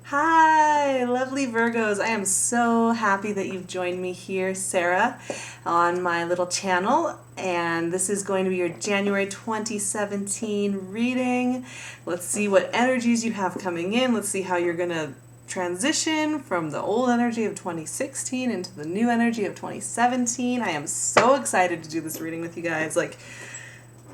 Hi, lovely Virgos. I am so happy that you've joined me here, Sarah, on my little channel. And this is going to be your January 2017 reading. Let's see what energies you have coming in. Let's see how you're going to transition from the old energy of 2016 into the new energy of 2017. I am so excited to do this reading with you guys.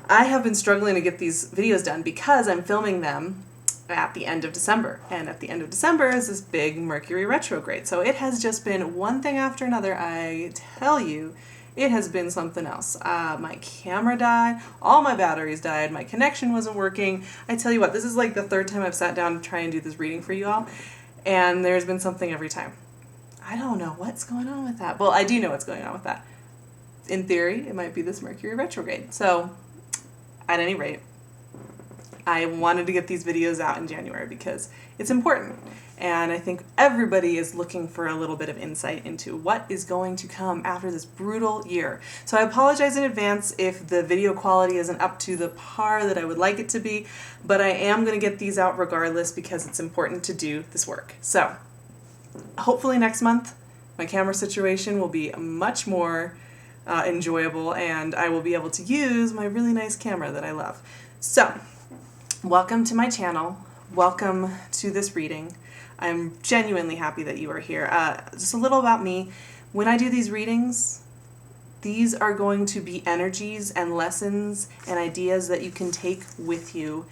I have been struggling to get these videos done because I'm filming them at the end of December. And at the end of December is this big Mercury retrograde. So it has just been one thing after another. I tell you, it has been something else. My camera died. All my batteries died. My connection wasn't working. I tell you what, this is like the third time I've sat down to try and do this reading for you all. And there's been something every time. I don't know what's going on with that. Well, I do know what's going on with that. In theory, it might be this Mercury retrograde. So, at any rate, I wanted to get these videos out in January because it's important. And I think everybody is looking for a little bit of insight into what is going to come after this brutal year. So I apologize in advance if the video quality isn't up to the par that I would like it to be, but I am going to get these out regardless because it's important to do this work. So hopefully next month my camera situation will be much more enjoyable and I will be able to use my really nice camera that I love. So, welcome to my channel. Welcome to this reading. I'm genuinely happy that you are here. Just a little about me. When I do these readings, these are going to be energies and lessons and ideas that you can take with you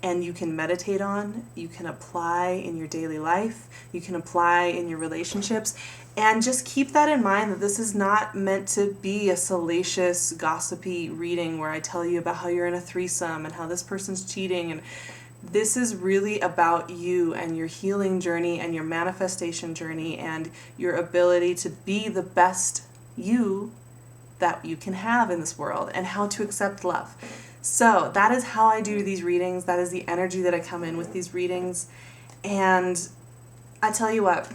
and you can meditate on, you can apply in your daily life, you can apply in your relationships, and just keep that in mind that this is not meant to be a salacious, gossipy reading where I tell you about how you're in a threesome and how this person's cheating. And this is really about you and your healing journey and your manifestation journey and your ability to be the best you that you can have in this world and how to accept love. So that is how I do these readings. That is the energy that I come in with these readings. And I tell you what,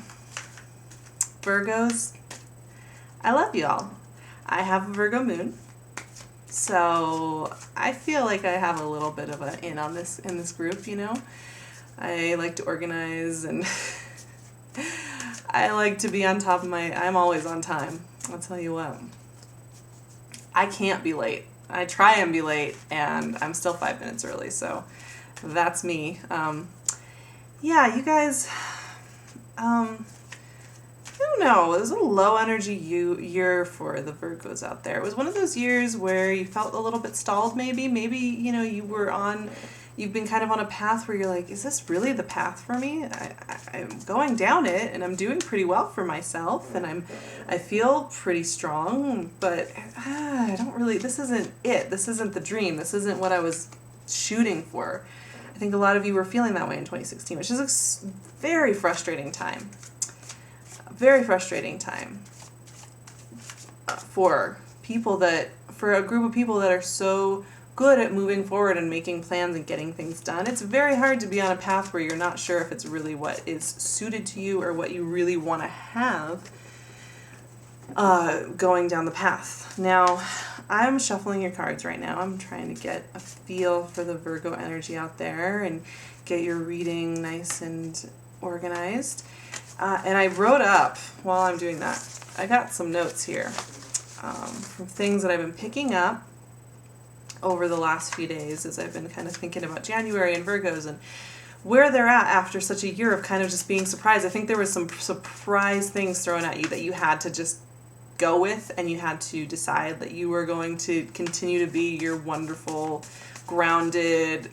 Virgos, I love y'all. I have a Virgo moon, so I feel like I have a little bit of an in on this in this group, you know. I like to organize and I like to be on top of I'm always on time. I'll tell you what. I can't be late. I try and be late and I'm still 5 minutes early, so that's me. Yeah, you guys, I don't know, it was a low energy year for the Virgos out there. It was one of those years where you felt a little bit stalled maybe, you know, you've been kind of on a path where you're like, is this really the path for me? I'm going down it and I'm doing pretty well for myself and I feel pretty strong, but I don't really, this isn't it. This isn't the dream. This isn't what I was shooting for. I think a lot of you were feeling that way in 2016, which is a very frustrating time. Very frustrating time for a group of people that are so good at moving forward and making plans and getting things done. It's very hard to be on a path where you're not sure if it's really what is suited to you or what you really want to have going down the path. Now, I'm shuffling your cards right now. I'm trying to get a feel for the Virgo energy out there and get your reading nice and organized. And I wrote up, while I'm doing that, I got some notes here from things that I've been picking up over the last few days as I've been kind of thinking about January and Virgos and where they're at after such a year of kind of just being surprised. I think there was some surprise things thrown at you that you had to just go with and you had to decide that you were going to continue to be your wonderful, grounded,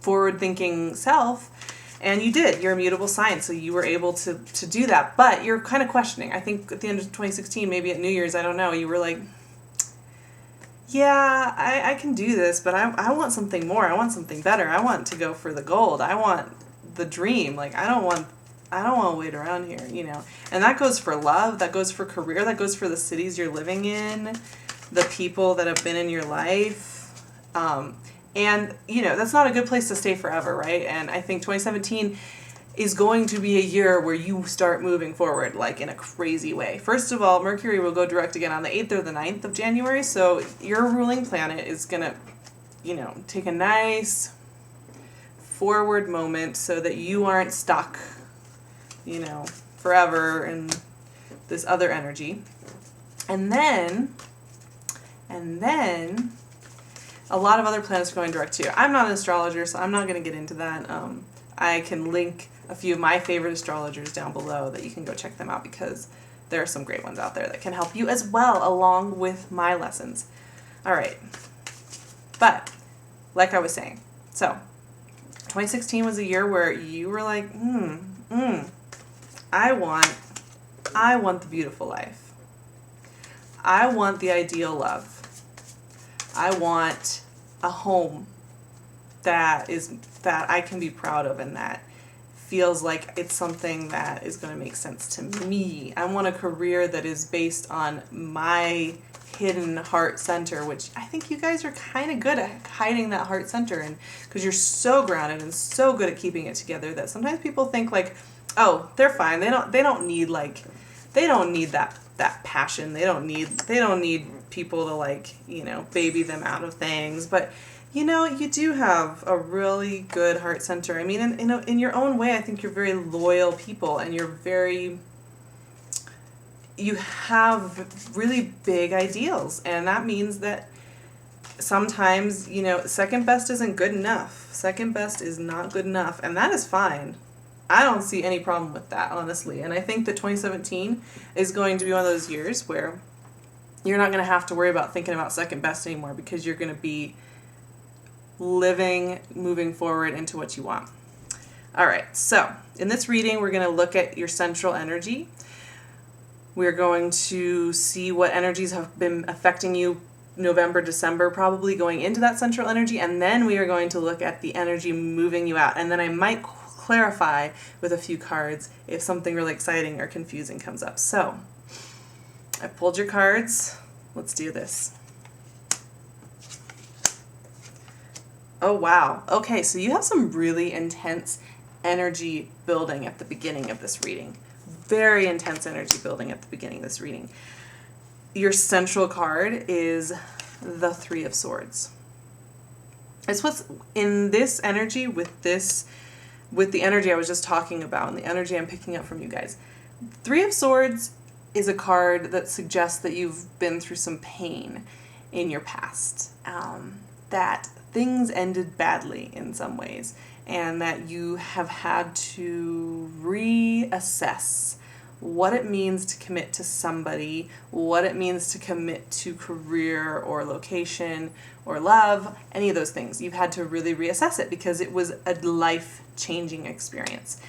forward-thinking self. And you did. You're a mutable sign, so you were able to do that. But you're kind of questioning. I think at the end of 2016, maybe at New Year's, I don't know, you were like, yeah, I can do this, but I want something more. I want something better. I want to go for the gold. I want the dream. Like, I don't want to wait around here, you know. And that goes for love. That goes for career. That goes for the cities you're living in, the people that have been in your life. And, you know, that's not a good place to stay forever, right? And I think 2017 is going to be a year where you start moving forward, like, in a crazy way. First of all, Mercury will go direct again on the 8th or the 9th of January, so your ruling planet is going to, you know, take a nice forward moment so that you aren't stuck, forever in this other energy. And then a lot of other planets are going direct too. I'm not an astrologer, so I'm not going to get into that. I can link a few of my favorite astrologers down below that you can go check them out, because there are some great ones out there that can help you as well, along with my lessons. All right. But like I was saying, so 2016 was a year where you were like, I want the beautiful life. I want the ideal love. I want a home that I can be proud of and that feels like it's something that is going to make sense to me. I want a career that is based on my hidden heart center, which I think you guys are kind of good at hiding that heart center, and because you're so grounded and so good at keeping it together that sometimes people think like, oh, they're fine. They don't need that passion. They don't need people to baby them out of things. But you do have a really good heart center. I mean, in your own way, I think you're very loyal people, and you have really big ideals, and that means that sometimes, second best isn't good enough. Second best is not good enough, and that is fine. I don't see any problem with that, honestly. And I think that 2017 is going to be one of those years where you're not going to have to worry about thinking about second best anymore, because you're going to be moving forward into what you want. All right, so in this reading, we're going to look at your central energy. We're going to see what energies have been affecting you November, December, probably going into that central energy, and then we are going to look at the energy moving you out. And then I might clarify with a few cards if something really exciting or confusing comes up. So, I pulled your cards. Let's do this. Oh, wow. Okay, so you have some really intense energy building at the beginning of this reading. Very intense energy building at the beginning of this reading. Your central card is the Three of Swords. It's what's in this energy with the energy I was just talking about and the energy I'm picking up from you guys. Three of Swords is a card that suggests that you've been through some pain in your past, that things ended badly in some ways, and that you have had to reassess what it means to commit to somebody, what it means to commit to career or location or love, any of those things. You've had to really reassess it because it was a life-changing experience.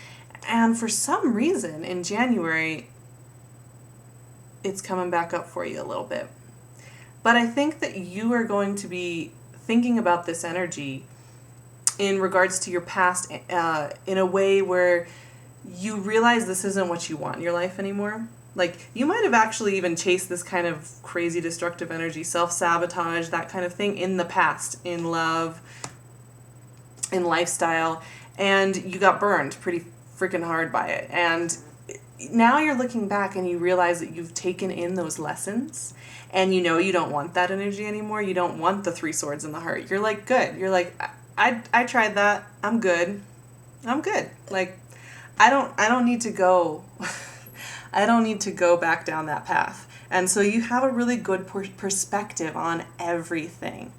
And for some reason, in January, it's coming back up for you a little bit. But I think that you are going to be thinking about this energy in regards to your past in a way where you realize this isn't what you want in your life anymore. Like, you might have actually even chased this kind of crazy destructive energy, self-sabotage, that kind of thing in the past, in love, in lifestyle, and you got burned pretty freaking hard by it. And now you're looking back and you realize that you've taken in those lessons, and you don't want that energy anymore. You don't want the Three Swords in the heart. You're like, good. You're like, I tried that. I'm good. Like, I don't need to go I don't need to go back down that path. And so you have a really good perspective on everything.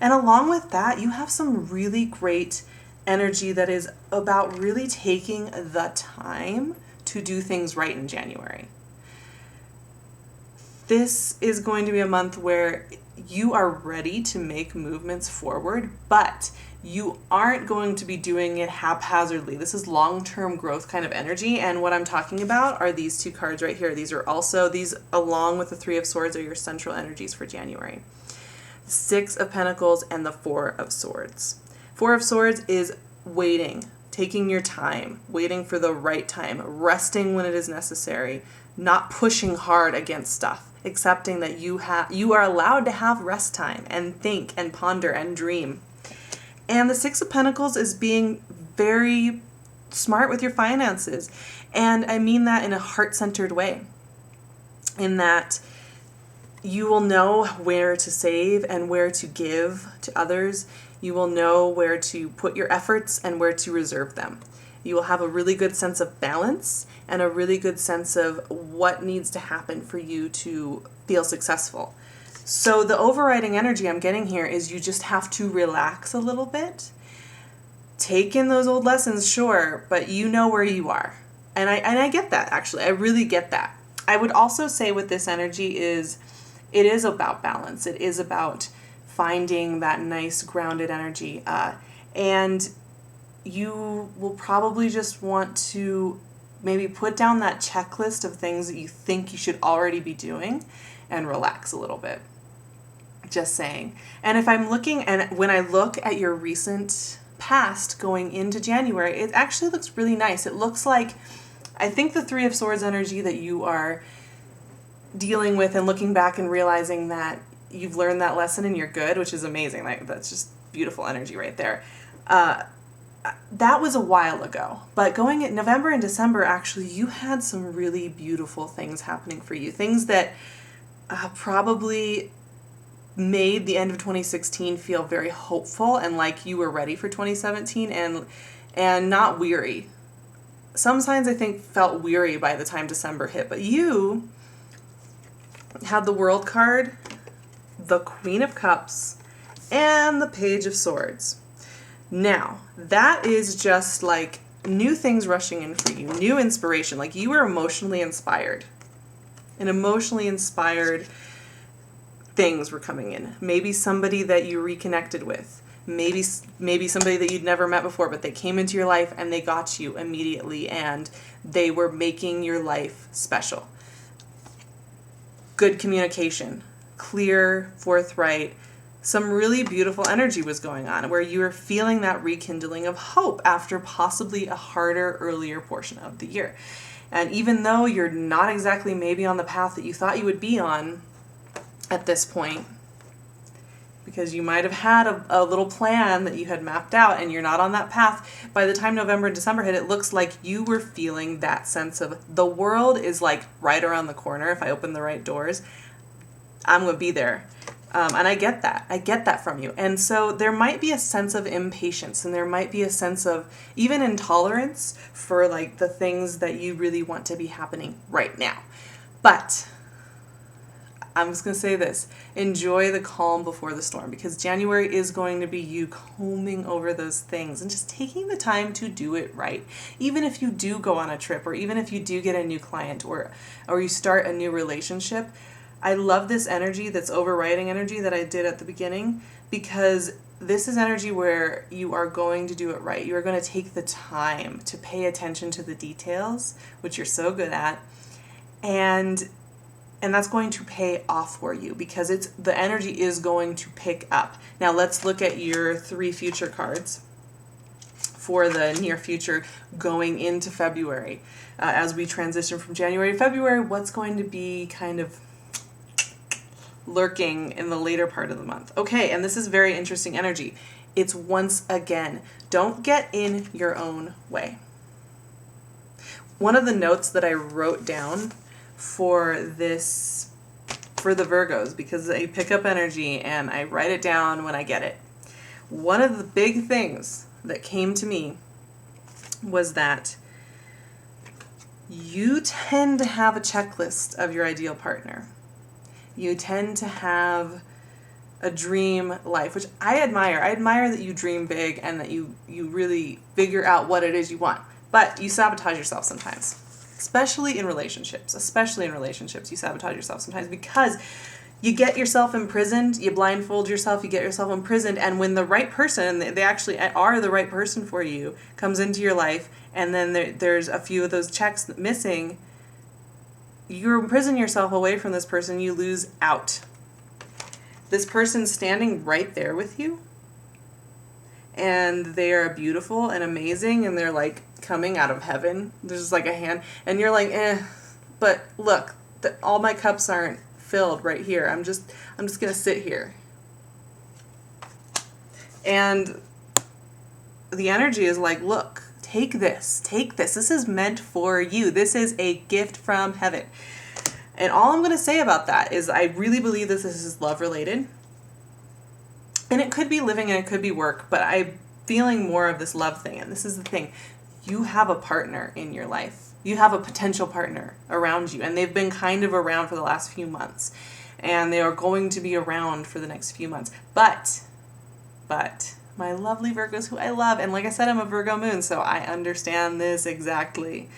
And along with that, you have some really great energy that is about really taking the time to do things right in January. This is going to be a month where you are ready to make movements forward, but you aren't going to be doing it haphazardly. This is long-term growth kind of energy, and what I'm talking about are these two cards right here. These, along with the Three of Swords, are your central energies for January. The Six of Pentacles and the Four of Swords. Four of Swords is waiting, taking your time, waiting for the right time, resting when it is necessary, not pushing hard against stuff, accepting that you are allowed to have rest time and think and ponder and dream. And the Six of Pentacles is being very smart with your finances. And I mean that in a heart-centered way, in that you will know where to save and where to give to others. You will know where to put your efforts and where to reserve them. You will have a really good sense of balance and a really good sense of what needs to happen for you to feel successful. So the overriding energy I'm getting here is you just have to relax a little bit. Take in those old lessons, sure, but you know where you are. And I get that, actually. I really get that. I would also say with this energy is it is about balance. It is about finding that nice grounded energy. And you will probably just want to maybe put down that checklist of things that you think you should already be doing and relax a little bit. Just saying. And if I'm looking, and when I look at your recent past going into January, it actually looks really nice. It looks like, I think the Three of Swords energy that you are dealing with and looking back and realizing that you've learned that lesson and you're good, which is amazing. Like, that's just beautiful energy right there. That was a while ago, but going at November and December, actually, you had some really beautiful things happening for you. Things that probably made the end of 2016 feel very hopeful and like you were ready for 2017 and not weary. Some signs, I think, felt weary by the time December hit, but you had the World card, the Queen of Cups, and the Page of Swords. Now, that is just like new things rushing in for you, new inspiration. Like, you were emotionally inspired. And emotionally inspired things were coming in. Maybe somebody that you reconnected with. Maybe somebody that you'd never met before, but they came into your life and they got you immediately and they were making your life special. Good communication, clear, forthright. Some really beautiful energy was going on where you were feeling that rekindling of hope after possibly a harder, earlier portion of the year. And even though you're not exactly maybe on the path that you thought you would be on at this point, because you might have had a little plan that you had mapped out and you're not on that path, by the time November and December hit, it looks like you were feeling that sense of the world is like right around the corner. If I open the right doors, I'm going to be there. And I get that. I get that from you. And so there might be a sense of impatience and there might be a sense of even intolerance for like the things that you really want to be happening right now. But I'm just going to say this. Enjoy the calm before the storm, because January is going to be you combing over those things and just taking the time to do it right. Even if you do go on a trip, or even if you do get a new client, or you start a new relationship, I love this energy, that's overriding energy that I did at the beginning, because this is energy where you are going to do it right. You are going to take the time to pay attention to the details, which you're so good at, and that's going to pay off for you because the energy is going to pick up. Now let's look at your 3 future cards for the near future going into February. As we transition from January to February, what's going to be kind of lurking in the later part of the month? Okay, and this is very interesting energy. It's once again, don't get in your own way. One of the notes that I wrote down for the Virgos, because I pick up energy and I write it down when I get it. One of the big things that came to me was that you tend to have a checklist of your ideal partner. You tend to have a dream life, which I admire. I admire that you dream big and that you really figure out what it is you want. But you sabotage yourself sometimes. Especially in relationships, you sabotage yourself sometimes because you get yourself imprisoned, you blindfold yourself, you get yourself imprisoned, and when the right person, they actually are the right person for you, comes into your life, and then there's a few of those checks missing, you imprison yourself away from this person, you lose out. This person's standing right there with you, and they are beautiful and amazing, and they're like coming out of heaven. There's just like a hand, and you're like, but look, all my cups aren't filled right here. I'm just gonna sit here. And the energy is like, look, take this. This is meant for you. This is a gift from heaven. And all I'm gonna say about that is I really believe this is love related. And it could be living and it could be work, but I'm feeling more of this love thing. And this is the thing. You have a partner in your life. You have a potential partner around you, and they've been kind of around for the last few months, and they are going to be around for the next few months. But my lovely Virgos who I love, and like I said, I'm a Virgo moon, so I understand this exactly.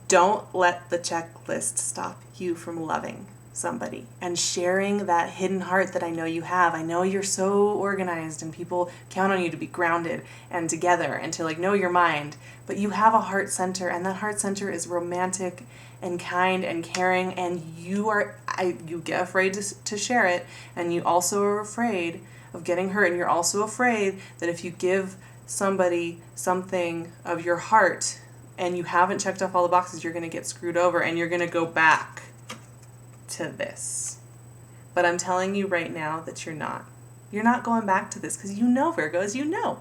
Don't let the checklist stop you from loving somebody and sharing that hidden heart that I know you have. I know you're so organized and people count on you to be grounded and together and to like know your mind, but you have a heart center, and that heart center is romantic and kind and caring, and you get afraid to share it, and you also are afraid of getting hurt, and you're also afraid that if you give somebody something of your heart and you haven't checked off all the boxes, you're going to get screwed over and you're going to go back to this. But I'm telling you right now that you're not. You're not going back to this, because you know, Virgos, you know.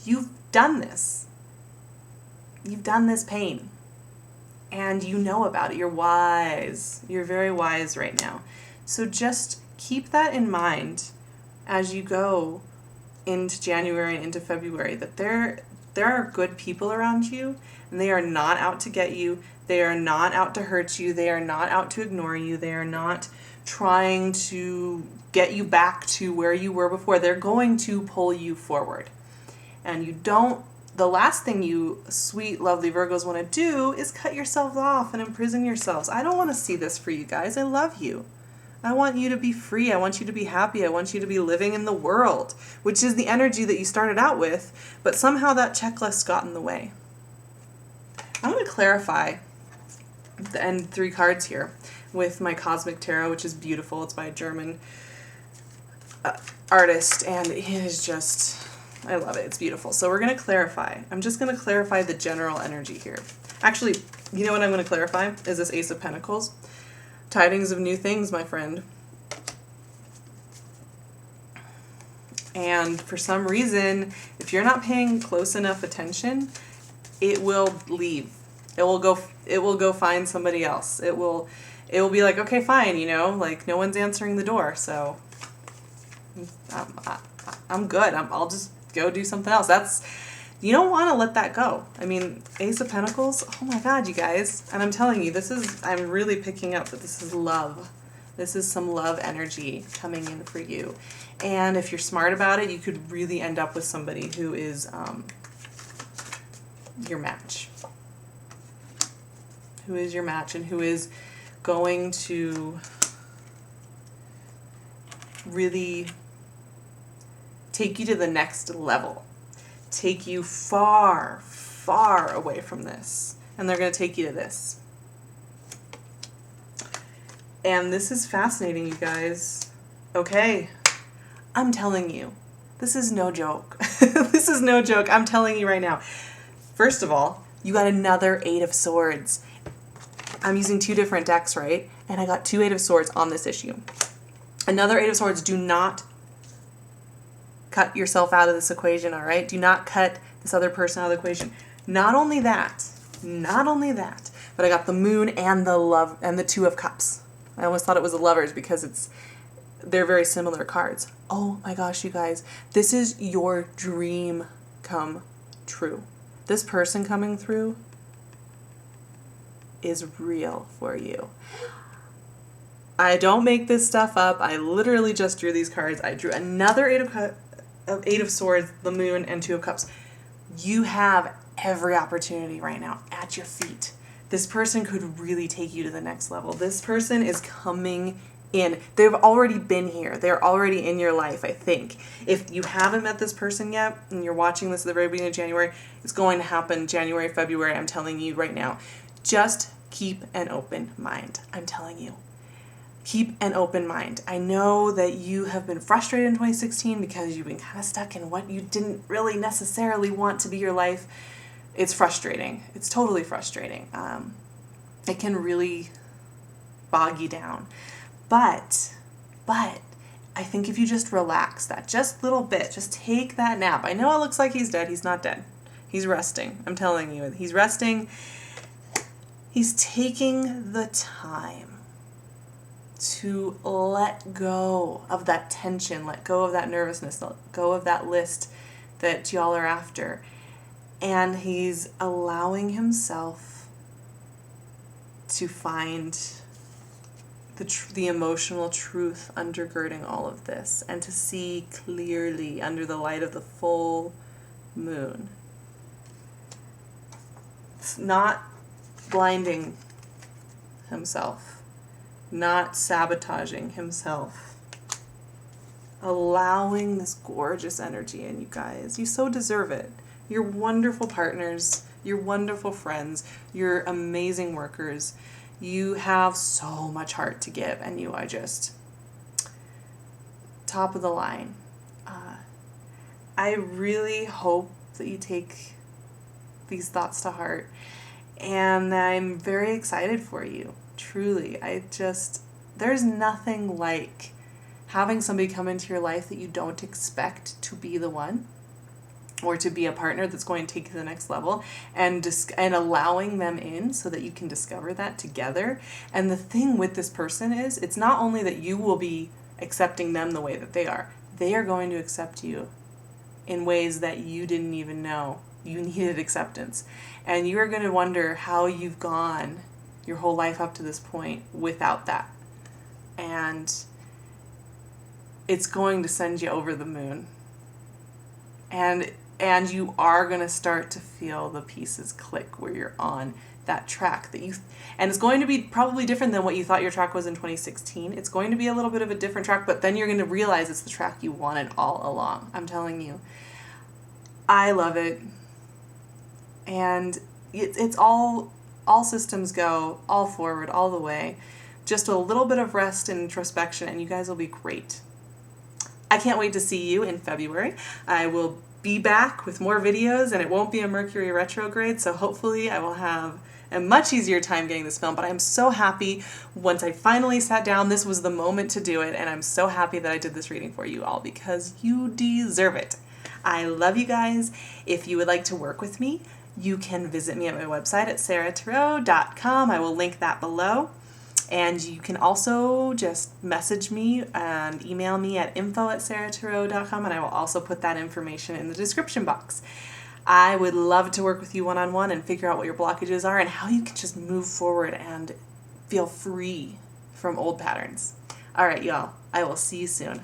You've done this. You've done this pain. And you know about it. You're wise. You're very wise right now. So just keep that in mind as you go into January and into February, that there are good people around you, and they are not out to get you. They are not out to hurt you. They are not out to ignore you. They are not trying to get you back to where you were before. They're going to pull you forward. And the last thing you sweet, lovely Virgos want to do is cut yourselves off and imprison yourselves. I don't want to see this for you guys. I love you. I want you to be free. I want you to be happy. I want you to be living in the world, which is the energy that you started out with, but somehow that checklist got in the way. I'm going to clarify the end 3 cards here with my Cosmic Tarot, which is beautiful. It's by a German artist, and it is just, I love it. It's beautiful. So we're going to clarify. I'm just going to clarify the general energy here. Actually, you know what I'm going to clarify is this Ace of Pentacles. Tidings of new things, my friend. And for some reason, if you're not paying close enough attention, it will leave. It will go find somebody else. It will be like, okay, fine, like no one's answering the door, so I'm good. I'll just go do something else. You don't want to let that go. I mean, Ace of Pentacles, oh my God, you guys. And I'm telling you, I'm really picking up that this is love. This is some love energy coming in for you. And if you're smart about it, you could really end up with somebody who is your match. Who is your match and who is going to really take you to the next level. Take you far, far away from this. And they're going to take you to this. And this is fascinating, you guys. Okay, I'm telling you, this is no joke. This is no joke. I'm telling you right now. First of all, you got another 8 of Swords. I'm using 2 different decks, right? And I got 2 8 of Swords on this issue. Another 8 of Swords. Do not cut yourself out of this equation, all right? Do not cut this other person out of the equation. Not only that, but I got the Moon and the Love and the 2 of Cups. I almost thought it was the Lovers because they're very similar cards. Oh my gosh, you guys. This is your dream come true. This person coming through is real for you. I don't make this stuff up. I literally just drew these cards. I drew another 8 of Swords, the Moon, and 2 of Cups. You have every opportunity right now at your feet. This person could really take you to the next level. This person is coming in. They've already been here. They're already in your life, I think. If you haven't met this person yet, and you're watching this at the very beginning of January, it's going to happen January, February. I'm telling you right now. Just keep an open mind. I'm telling you. Keep an open mind. I know that you have been frustrated in 2016 because you've been kind of stuck in what you didn't really necessarily want to be your life. It's frustrating. It's totally frustrating. It can really bog you down. But I think if you just relax that just a little bit, just take that nap. I know it looks like he's dead. He's not dead. He's resting. I'm telling you, he's resting. He's taking the time to let go of that tension, let go of that nervousness, let go of that list that y'all are after. And he's allowing himself to find the emotional truth undergirding all of this, and to see clearly under the light of the full moon. It's not blinding himself, not sabotaging himself, allowing this gorgeous energy in you guys. You so deserve it. You're wonderful partners, you're wonderful friends, you're amazing workers. You have so much heart to give, and you are just top of the line. I really hope that you take these thoughts to heart, and I'm very excited for you. Truly, there's nothing like having somebody come into your life that you don't expect to be the one, or to be a partner that's going to take you to the next level, and allowing them in so that you can discover that together. And the thing with this person is, it's not only that you will be accepting them the way that they are going to accept you in ways that you didn't even know you needed acceptance. And you are going to wonder how you've gone your whole life up to this point without that. And it's going to send you over the moon. And you are going to start to feel the pieces click where you're on that track and it's going to be probably different than what you thought your track was in 2016. It's going to be a little bit of a different track, but then you're going to realize it's the track you wanted all along. I'm telling you. I love it. And it's all systems go, all forward, all the way. Just a little bit of rest and introspection, and you guys will be great. I can't wait to see you in February. I will be back with more videos, and it won't be a Mercury retrograde, so hopefully I will have a much easier time getting this filmed. But I'm so happy once I finally sat down, this was the moment to do it, and I'm so happy that I did this reading for you all, because you deserve it. I love you guys. If you would like to work with me, you can visit me at my website at sarahtarot.com. I will link that below. And you can also just message me and email me at info@sarahtarot.com, and I will also put that information in the description box. I would love to work with you one-on-one and figure out what your blockages are and how you can just move forward and feel free from old patterns. All right, y'all. I will see you soon.